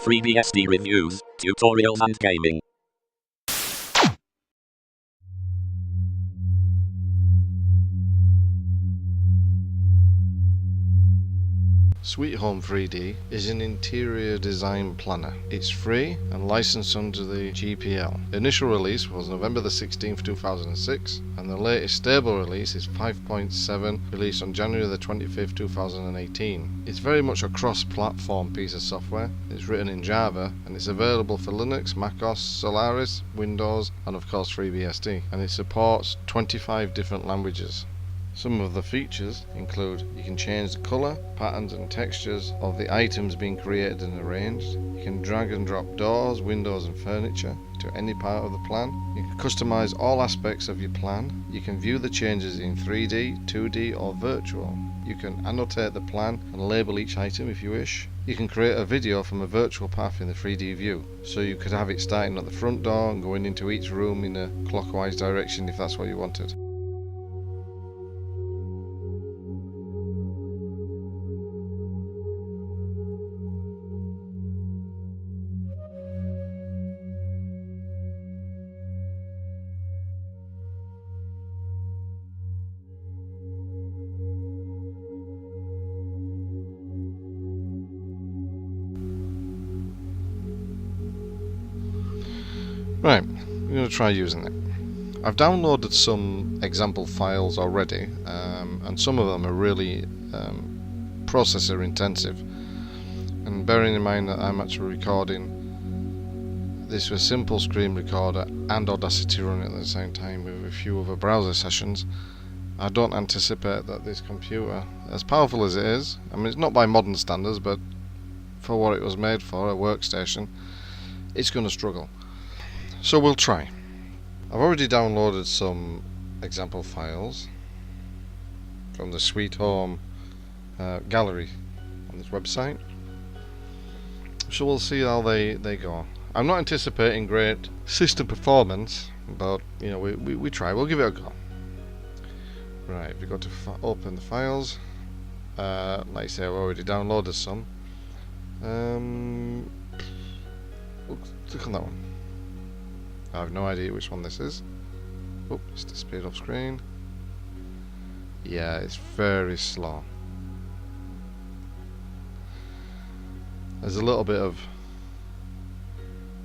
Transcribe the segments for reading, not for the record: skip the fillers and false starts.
FreeBSD reviews, tutorials and gaming. SweetHome3D is an interior design planner. It's free and licensed under the GPL. The initial release was November the 16th, 2006, and the latest stable release is 5.7, released on January the 25th, 2018. It's very much a cross-platform piece of software. It's written in Java, and it's available for Linux, macOS, Solaris, Windows, and of course FreeBSD. And it supports 25 different languages. Some of the features include you can change the colour, patterns and textures of the items being created and arranged. You can drag and drop doors, windows and furniture to any part of the plan. You can customise all aspects of your plan. You can view the changes in 3D, 2D or virtual. You can annotate the plan and label each item if you wish. You can create a video from a virtual path in the 3D view. So you could have it starting at the front door and going into each room in a clockwise direction if that's what you wanted. Right, I'm going to try using it. I've downloaded some example files already, and some of them are really processor intensive. And bearing in mind that I'm actually recording this with simple screen recorder and Audacity running at the same time with a few other browser sessions, I don't anticipate that this computer, as powerful as it is, I mean it's not by modern standards, but for what it was made for, a workstation, it's going to struggle. So we'll try. I've already downloaded some example files from the Sweet Home gallery on this website. So we'll see how they go. I'm not anticipating great system performance, but you know we try. We'll give it a go. Right, we got to open the files. Like I say, I've already downloaded some. We'll click on that one. I have no idea which one this is. Oh, it's disappeared off screen. Yeah, it's very slow. There's a little bit of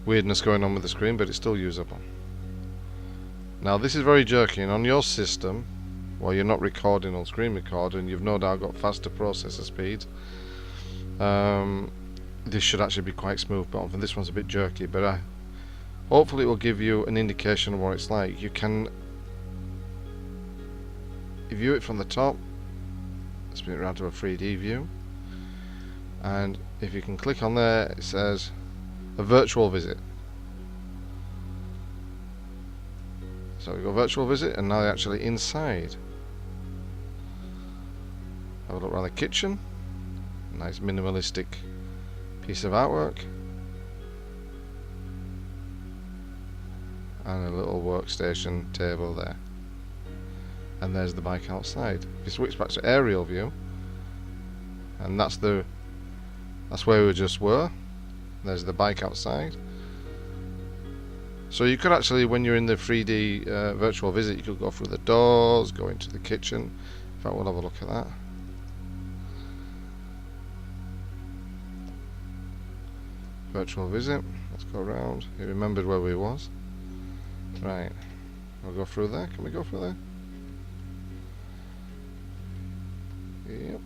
weirdness going on with the screen, but it's still usable. Now this is very jerky, and on your system, while you're not recording on screen record, and you've no doubt got faster processor speeds, this should actually be quite smooth, but this one's a bit jerky, but hopefully it will give you an indication of what it's like. You can view it from the top, spin it around to a 3D view, and if you can click on there, it says a virtual visit. So we go virtual visit, and now they're actually inside. Have a look around the kitchen. Nice minimalistic piece of artwork. And a little workstation table there. And there's the bike outside. If you switch back to aerial view, and that's where we just were. There's the bike outside. So you could actually, when you're in the 3D virtual visit, you could go through the doors, go into the kitchen. In fact, we'll have a look at that. Virtual visit. Let's go around. You remembered where we was. Right, we'll go through there. Can we go through there? Yep.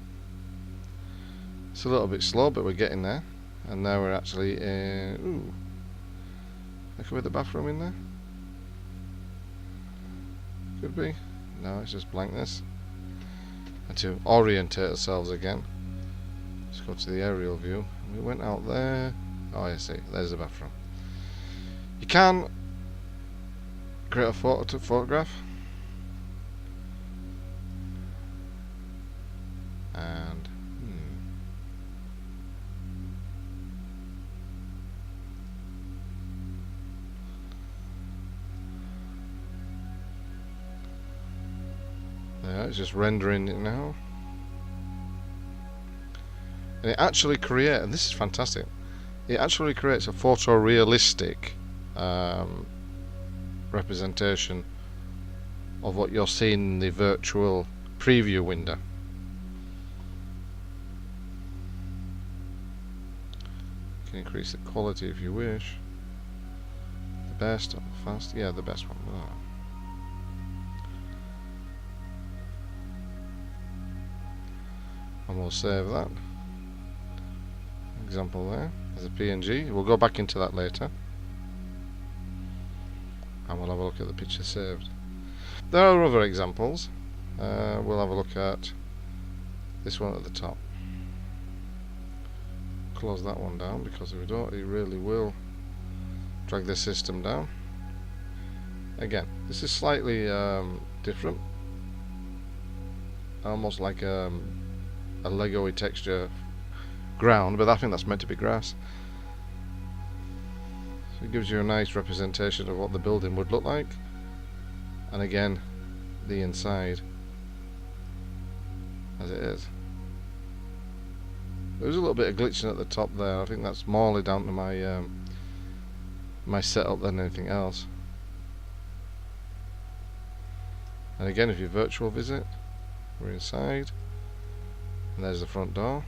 It's a little bit slow, but we're getting there. And now we're actually in. Ooh. Could be the bathroom in there? Could be. No, it's just blankness. And to orientate ourselves again, let's go to the aerial view. We went out there. Oh, I see. There's the bathroom. You can create a photograph, and yeah, it's just rendering it now. And it actually creates, and this is fantastic, it actually creates a photorealistic representation of what you're seeing in the virtual preview window. You can increase the quality if you wish. The best or fast? Yeah, the best one. Oh. And we'll save that example there as a PNG. We'll go back into that later and we'll have a look at the picture saved. There are other examples. We'll have a look at this one at the top. Close that one down, because if we don't, it really will drag the system down. Again, this is slightly different, almost like a Lego-y texture ground, but I think that's meant to be grass. So it gives you a nice representation of what the building would look like, and again, the inside as it is. There's a little bit of glitching at the top there. I think that's morely down to my my setup than anything else. And again, if you virtual visit, we're inside, and there's the front door.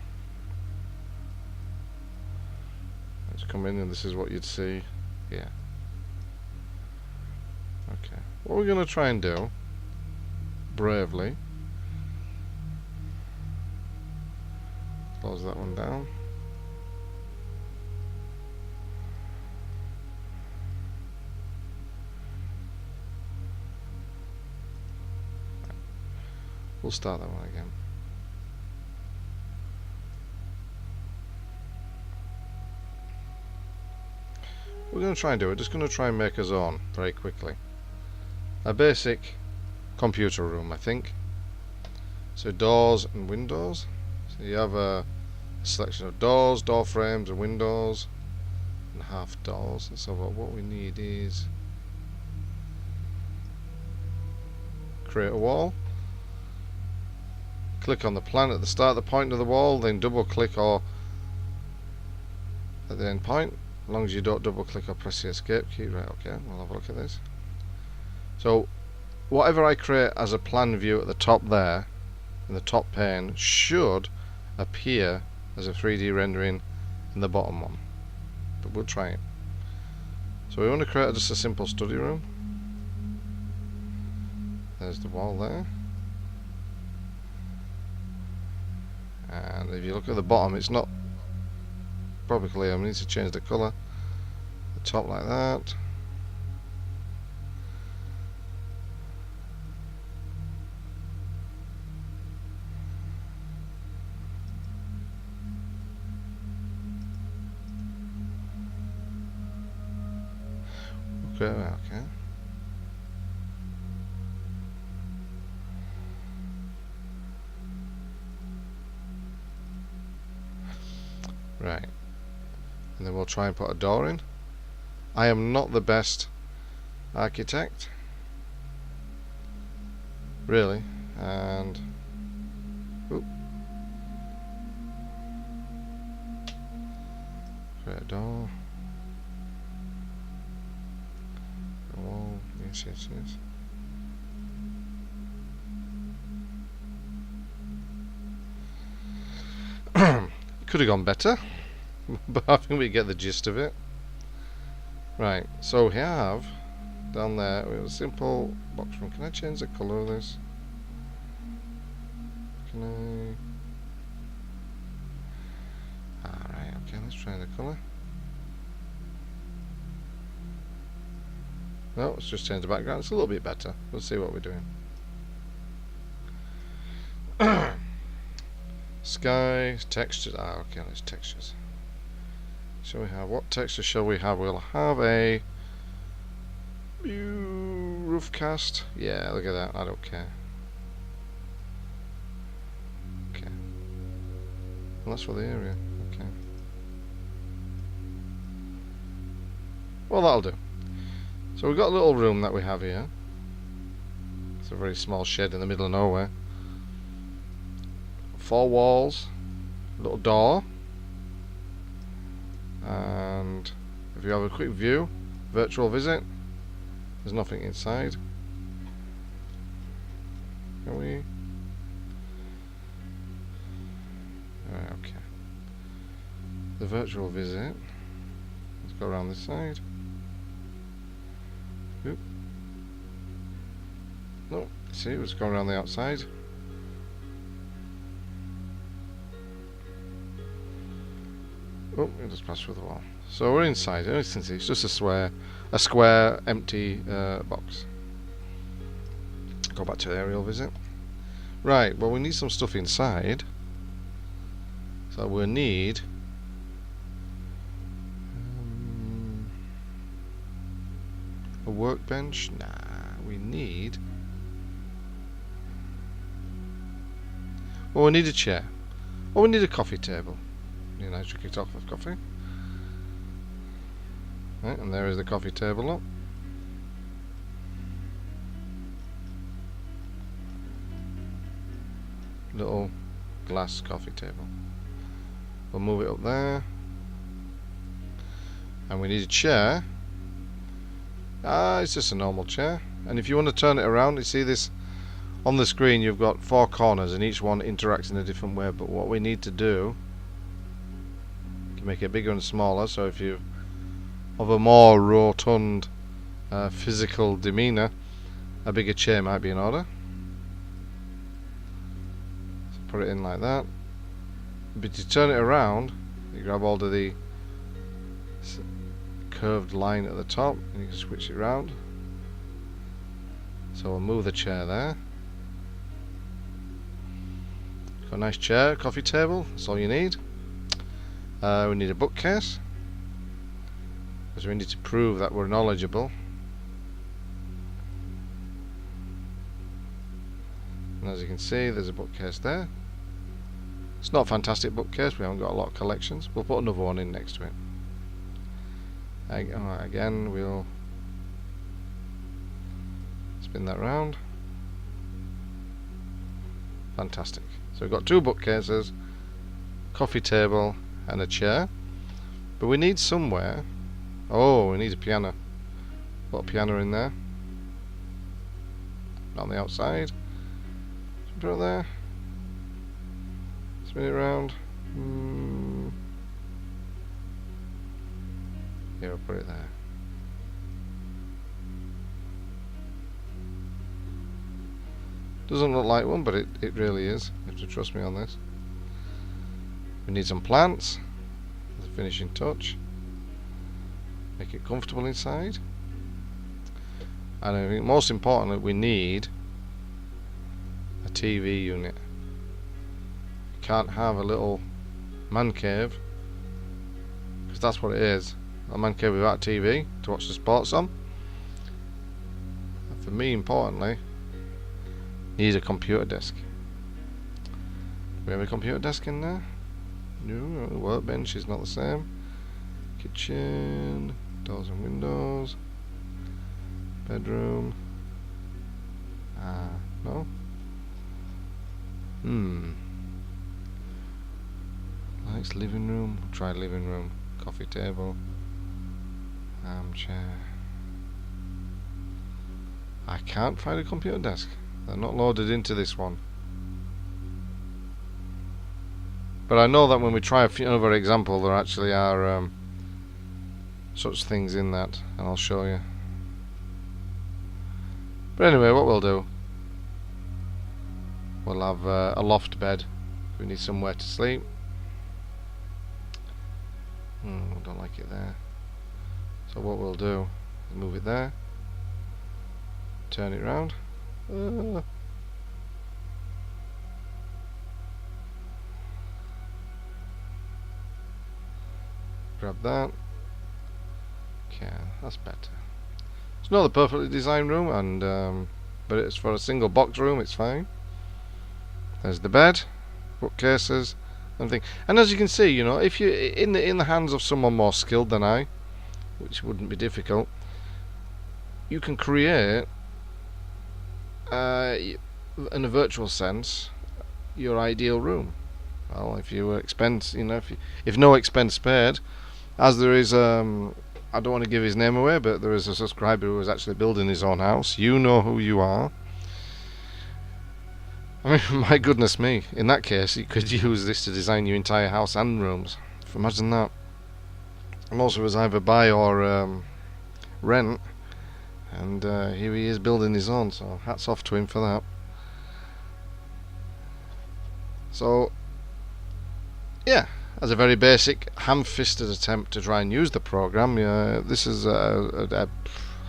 Let's come in, and this is what you'd see here. Okay, what we're going to try and do, bravely, close that one down. We'll start that one again. We're going to try and do it. We're just going to try and make us own very quickly. A basic computer room, I think. So doors and windows. So you have a selection of doors, door frames, and windows, and half doors. So what we need is create a wall. Click on the plan at the start, the point of the wall, then double click or at the end point. As long as you don't double click or press the escape key. Right, okay, we'll have a look at this. So whatever I create as a plan view at the top there, in the top pane, should appear as a 3D rendering in the bottom one. But we'll try it. So we want to create just a simple study room. There's the wall there. And if you look at the bottom, it's not probably clear. I need to change the colour. The top like that. Okay. Right. And then we'll try and put a door in. I am not the best architect, really, and create a door. A wall. Yes. Could have gone better, but I think we get the gist of it. Right, so we have down there we have a simple box room. Can I change the colour of this? Can I? Alright, okay, let's try the colour. No, let's just change the background. It's a little bit better. We'll see what we're doing. Sky, textures. Okay, let's textures. Shall we have, what texture shall we have? We'll have a roof cast. Yeah, look at that. I don't care. Okay. Well, that's for the area. Okay. Well, that'll do. So we've got a little room that we have here. It's a very small shed in the middle of nowhere. 4 walls, little door, And if you have a quick view, virtual visit, there's nothing inside. Can we? Right, okay. The virtual visit. Let's go around this side. Oop. No, see, let's go around the outside. Oh, it just passed through the wall. So we're inside. As you can see, it's just a square, empty box. Go back to aerial visit. Right. Well, we need some stuff inside. So we'll need a workbench. Nah, we need. Well, we need a chair. Well, we need a coffee table. You know, drink it off of coffee. Right, and there is the coffee table. Look. Little glass coffee table. We'll move it up there. And we need a chair. It's just a normal chair. And if you want to turn it around, you see this on the screen, you've got 4 corners and each one interacts in a different way. But what we need to do, to make it bigger and smaller, so if you have a more rotund physical demeanor, a bigger chair might be in order. So put it in like that. But to turn it around, you grab hold of the curved line at the top and you can switch it around. So we'll move the chair there. Got a nice chair, coffee table, that's all you need. We need a bookcase, because we need to prove that we're knowledgeable. And as you can see, there's a bookcase there. It's not a fantastic bookcase, we haven't got a lot of collections. We'll put another one in next to it. Again, we'll spin that round. Fantastic. So we've got 2 bookcases, coffee table and a chair. But we need somewhere. Oh, we need a piano. Put a piano in there. On the outside. Put it there. Spin it around. Yeah, we'll put it there. Doesn't look like one, but it really is. You have to trust me on this. We need some plants as a finishing touch. Make it comfortable inside. And I think most importantly, we need a TV unit. You can't have a little man cave, because that's what it is. A man cave without TV to watch the sports on. And for me, importantly, need a computer desk. We have a computer desk in there. No, the workbench is not the same. Kitchen, doors and windows, bedroom. No. Nice living room. Try living room. Coffee table. Armchair. I can't find a computer desk. They're not loaded into this one. But I know that when we try another example, there actually are such things in that, and I'll show you. But anyway, what we'll do, we'll have a loft bed if we need somewhere to sleep. Don't like it there. So what we'll do is move it there, turn it round. Grab that. Okay, that's better. It's not the perfectly designed room, and but it's for a single box room. It's fine. There's the bed, bookcases, and things. And as you can see, you know, if you in the hands of someone more skilled than I, which wouldn't be difficult, you can create, in a virtual sense, your ideal room. Well, if you expense, you know, if no expense spared, As there is, I don't want to give his name away, but there is a subscriber who is actually building his own house. You know who you are. I mean, my goodness me. In that case, you could use this to design your entire house and rooms. Imagine that. Most of us either buy or rent, and here he is building his own, so hats off to him for that. So, yeah. As a very basic, ham-fisted attempt to try and use the program, this is a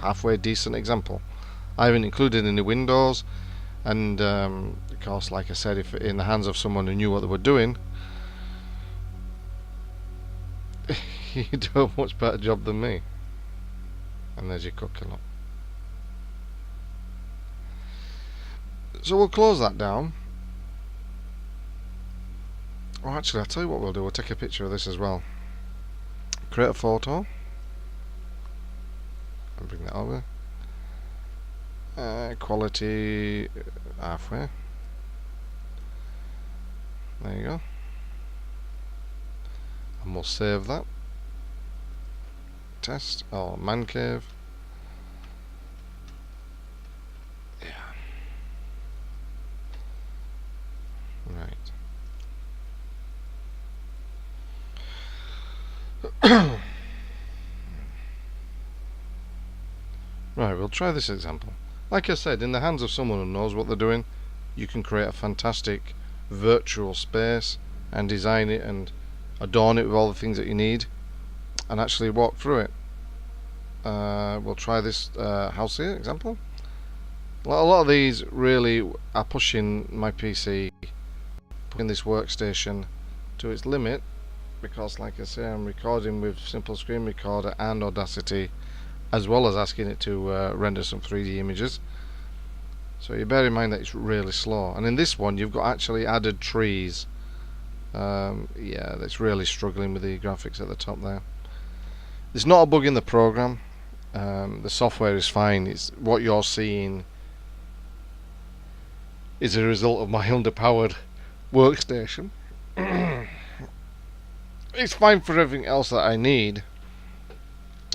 halfway decent example. I haven't included any windows, and of course, like I said, if in the hands of someone who knew what they were doing, you do a much better job than me. And there's your cooker lot. So we'll close that down. Oh, actually, I'll tell you what we'll do. We'll take a picture of this as well. Create a photo. And bring that over. Quality halfway. There you go. And we'll save that. Test. Oh, man cave. Yeah. Right. Right, we'll try this example. Like I said, in the hands of someone who knows what they're doing, you can create a fantastic virtual space and design it and adorn it with all the things that you need and actually walk through it. We'll try this house here example. A lot of these really are pushing my PC, pushing this workstation to its limit, because like I say, I'm recording with Simple Screen Recorder and Audacity, as well as asking it to render some 3D images. So you bear in mind that it's really slow. And in this one you've got actually added trees. Yeah, that's really struggling with the graphics at the top there. There's not a bug in the program. The software is fine. It's what you're seeing is a result of my underpowered workstation. It's fine for everything else that I need,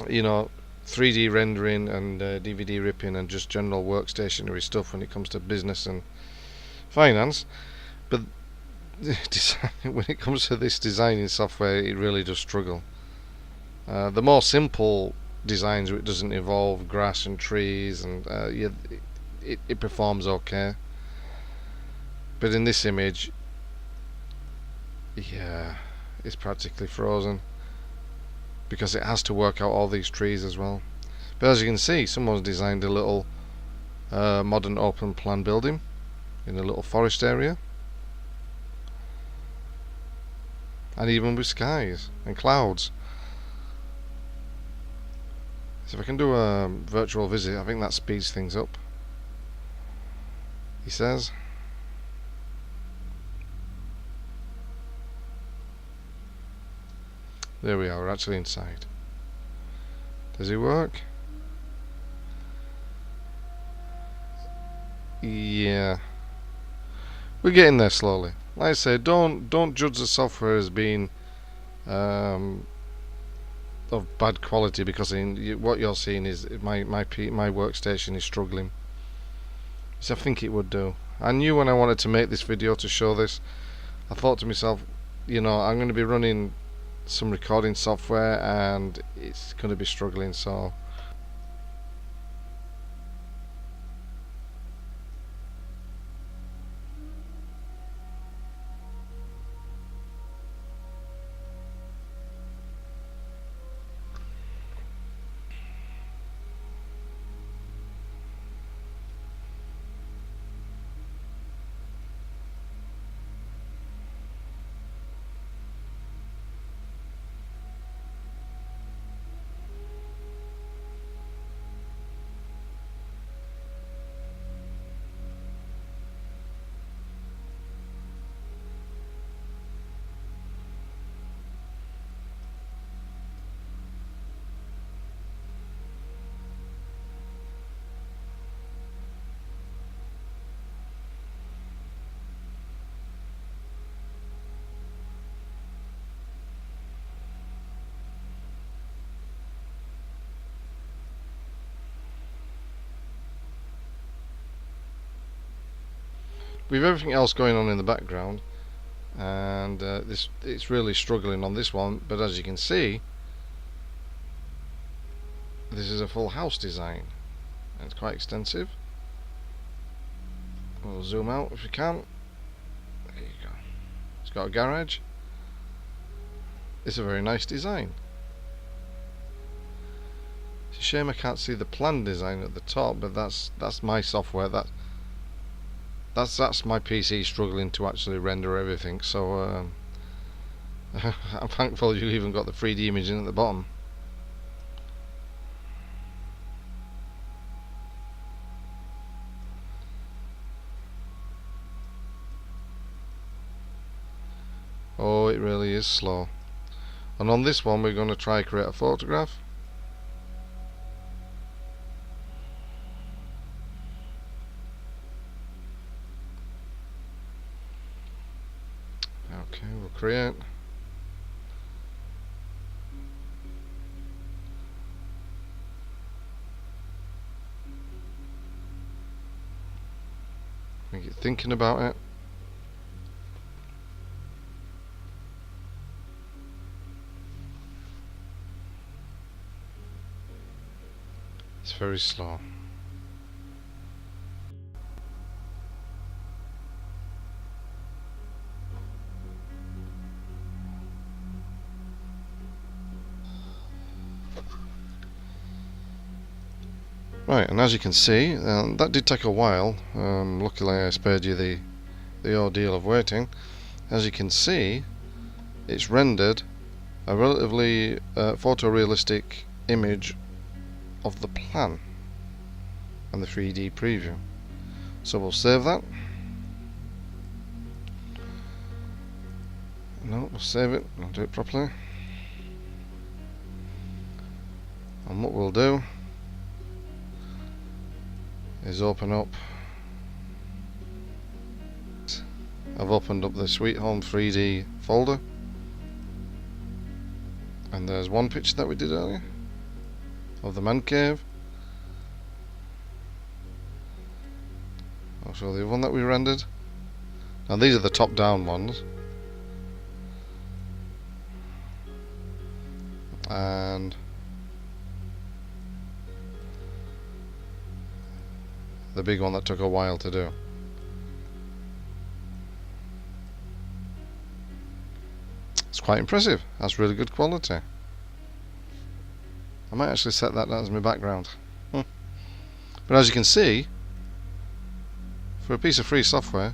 you know, 3D rendering and DVD ripping and just general workstationery stuff when it comes to business and finance. But when it comes to this designing software, it really does struggle. The more simple designs where it doesn't involve grass and trees and yeah, it performs okay. But in this image, yeah, it's practically frozen because it has to work out all these trees as well. But as you can see, someone's designed a little modern open plan building in a little forest area, and even with skies and clouds. So if I can do a virtual visit, I think that speeds things up. He says. There we are, we're actually inside. Does it work? Yeah. We're getting there slowly. Like I say, don't judge the software as being of bad quality, because what you're seeing is my workstation is struggling. So I think it would do. I knew when I wanted to make this video to show this, I thought to myself, you know, I'm going to be running some recording software and it's going to be struggling, so with everything else going on in the background, and it's really struggling on this one. But as you can see, this is a full house design, and it's quite extensive. We'll zoom out if we can. There you go. It's got a garage. It's a very nice design. It's a shame I can't see the plan design at the top, but that's my software. That's my PC struggling to actually render everything. So I'm thankful you even got the 3D image in at the bottom. Oh, it really is slow. And on this one we're going to try create a photograph. Okay, we'll create. Make it thinking about it. It's very slow. Right, and as you can see, that did take a while. Luckily I spared you the ordeal of waiting. As you can see, it's rendered a relatively photorealistic image of the plan and the 3D preview. So we'll save that. No, we'll save it. I'll do it properly. And what we'll do is open up. I've opened up the SweetHome3D folder, and there's one picture that we did earlier of the man cave. I'll show the other one that we rendered. Now these are the top down ones, and the big one that took a while to do. It's quite impressive. That's really good quality. I might actually set that as my background. But as you can see, for a piece of free software,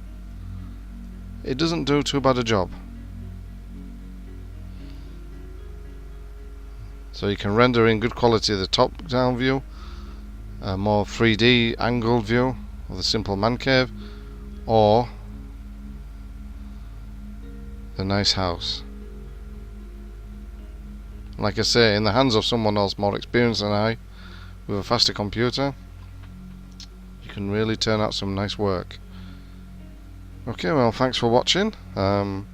it doesn't do too bad a job. So you can render in good quality the top down view, a more 3D angled view of the simple man cave, or the nice house. Like I say, in the hands of someone else more experienced than I, with a faster computer, you can really turn out some nice work. Okay, well, thanks for watching, and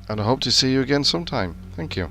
I hope to see you again sometime. Thank you.